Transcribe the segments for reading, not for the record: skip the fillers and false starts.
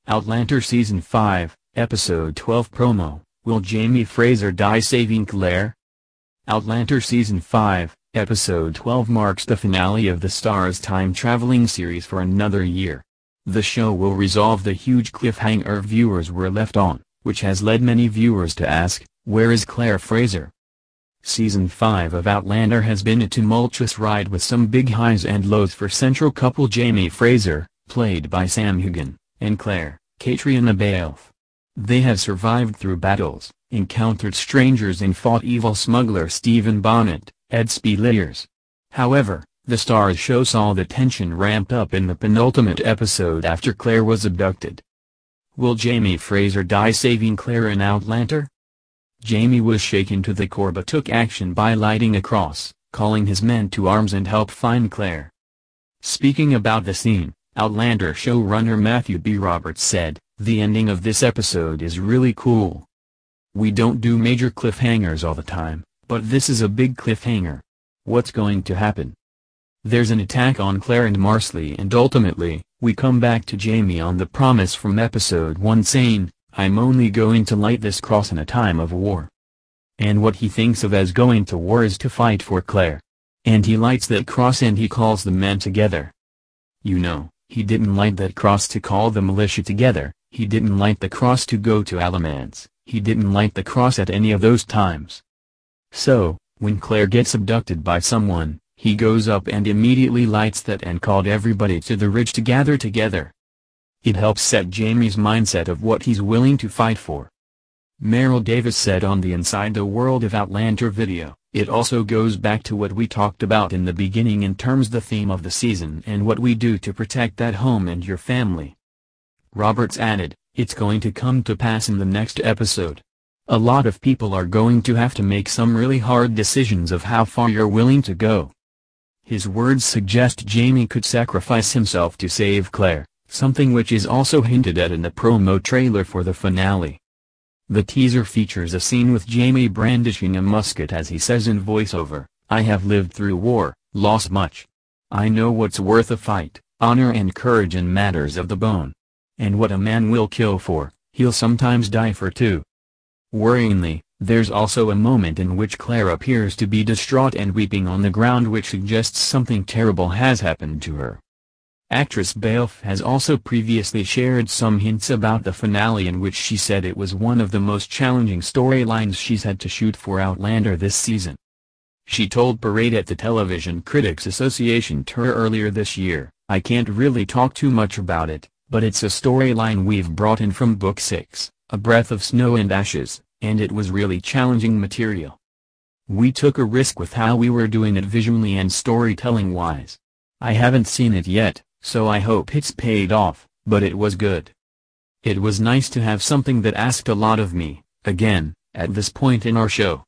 Outlander Season 5, Episode 12 Promo, Will Jamie Fraser die saving Claire? Outlander Season 5, Episode 12 marks the finale of the Star's time-traveling series for another year. The show will resolve the huge cliffhanger viewers were left on, which has led many viewers to ask, where is Claire Fraser? Season 5 of Outlander has been a tumultuous ride with some big highs and lows for central couple Jamie Fraser, played by Sam Heughan, and Claire, Katrina Balfe. They have survived through battles, encountered strangers and fought evil smuggler Stephen Bonnet, Ed Speleers. However, the Star's show saw the tension ramp up in the penultimate episode after Claire was abducted. Will Jamie Fraser die saving Claire in Outlander? Jamie was shaken to the core but took action by lighting a cross, calling his men to arms and help find Claire. Speaking about the scene, Outlander showrunner Matthew B. Roberts said, "The ending of this episode is really cool. We don't do major cliffhangers all the time, but this is a big cliffhanger. What's going to happen? There's an attack on Claire and Marsley and ultimately, we come back to Jamie on the promise from episode 1 saying, 'I'm only going to light this cross in a time of war.' And what he thinks of as going to war is to fight for Claire. And he lights that cross and he calls the men together. You know, he didn't light that cross to call the militia together, he didn't light the cross to go to Alamance, he didn't light the cross at any of those times. So, when Claire gets abducted by someone, he goes up and immediately lights that and called everybody to the ridge to gather together. It helps set Jamie's mindset of what he's willing to fight for." Meryl Davis said on the Inside the World of Outlander video, "It also goes back to what we talked about in the beginning in terms of the theme of the season and what we do to protect that home and your family." Roberts added, "It's going to come to pass in the next episode. A lot of people are going to have to make some really hard decisions of how far you're willing to go." His words suggest Jamie could sacrifice himself to save Claire, something which is also hinted at in the promo trailer for the finale. The teaser features a scene with Jamie brandishing a musket as he says in voiceover, "I have lived through war, lost much. I know what's worth a fight, honor and courage in matters of the bone. And what a man will kill for, he'll sometimes die for too." Worryingly, there's also a moment in which Claire appears to be distraught and weeping on the ground, which suggests something terrible has happened to her. Actress Balfe has also previously shared some hints about the finale in which she said it was one of the most challenging storylines she's had to shoot for Outlander this season. She told Parade at the Television Critics Association tour earlier this year, "I can't really talk too much about it, but it's a storyline we've brought in from Book 6, A Breath of Snow and Ashes, and it was really challenging material. We took a risk with how we were doing it visually and storytelling-wise. I haven't seen it yet, so I hope it's paid off, but it was good. It was nice to have something that asked a lot of me, again, at this point in our show."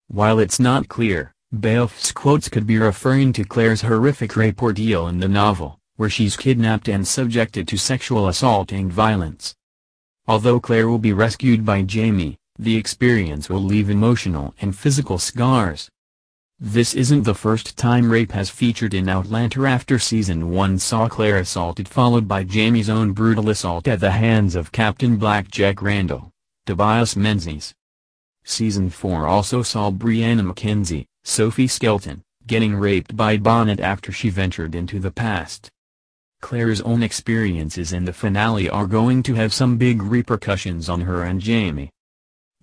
While it's not clear, Balfe's quotes could be referring to Claire's horrific rape ordeal in the novel, where she's kidnapped and subjected to sexual assault and violence. Although Claire will be rescued by Jamie, the experience will leave emotional and physical scars. This isn't the first time rape has featured in Outlander after Season 1 saw Claire assaulted followed by Jamie's own brutal assault at the hands of Captain Blackjack Randall, Tobias Menzies. Season 4 also saw Brianna McKenzie, Sophie Skelton, getting raped by Bonnet after she ventured into the past. Claire's own experiences in the finale are going to have some big repercussions on her and Jamie.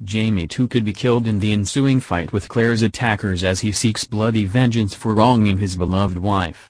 Jamie too could be killed in the ensuing fight with Claire's attackers as he seeks bloody vengeance for wronging his beloved wife.